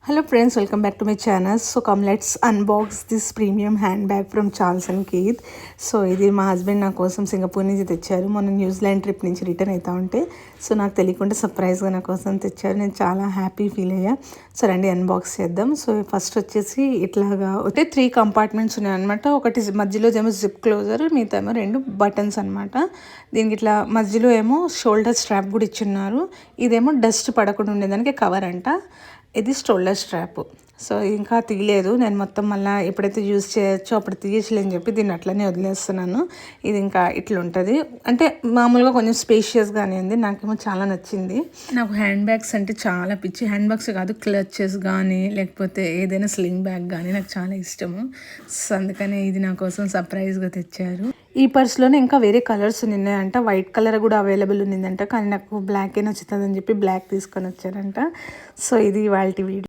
Hello friends, welcome back to my channel. So come let's unbox this premium handbag from Charles and Keith. So ఇది మా husband నా కోసం Singapore నుంచి తెచ్చారు. మొన్న న్యూజిలాండ్ ట్రిప్ నుంచి రిటర్న్ అవుతా ఉంటే సో నాకు తెలియకుండా సర్ప్రైజ్గా నా కోసం తెచ్చారు. నేను చాలా హ్యాపీ ఫీల్ అయ్యా. సో రండి అన్బాక్స్ చేద్దాం. సో ఫస్ట్ వచ్చేసి ఇట్లాగా అంటే 3 కంపార్ట్మెంట్స్ ఉన్నాయన్నమాట. ఒకటి మధ్యలో ఏమో జిప్ క్లోజర్, మిగతా ఏమో 2 బటన్స్ అనమాట. దీనికి ఇట్లా మధ్యలో ఏమో షోల్డర్ స్ట్రాప్ కూడా ఇచ్చున్నారు. ఇదేమో డస్ట్ పడకుండా ఉండేదానికి కవర్ అంట. ఇది షోల్డర్ స్ట్రాప్. సో ఇంకా తీయలేదు నేను, మొత్తం మళ్ళీ ఎప్పుడైతే యూజ్ చేయొచ్చో అప్పుడు తీయచ్చులేని చెప్పి దీన్ని అట్లనే వదిలేస్తున్నాను. ఇది ఇంకా ఇట్లా ఉంటుంది, అంటే మామూలుగా కొంచెం స్పేషియస్గానే ఉంది. నాకేమో చాలా నచ్చింది. నాకు హ్యాండ్ బ్యాగ్స్ అంటే చాలా పిచ్చి. హ్యాండ్ బ్యాగ్స్ కాదు, క్లచెస్ కానీ లేకపోతే ఏదైనా స్లింగ్ బ్యాగ్ కానీ నాకు చాలా ఇష్టము. సో అందుకనే ఇది నా కోసం సర్ప్రైజ్గా తెచ్చారు. ఈ పర్స్లోనే ఇంకా వేరే కలర్స్ ఉన్నాయంట. వైట్ కలర్ కూడా అవైలబుల్ ఉన్నిందంట, కానీ నాకు బ్లాకే నచ్చుతుందని చెప్పి బ్లాక్ తీసుకొని వచ్చారంట. సో ఇది వాళ్ళ వీడియో.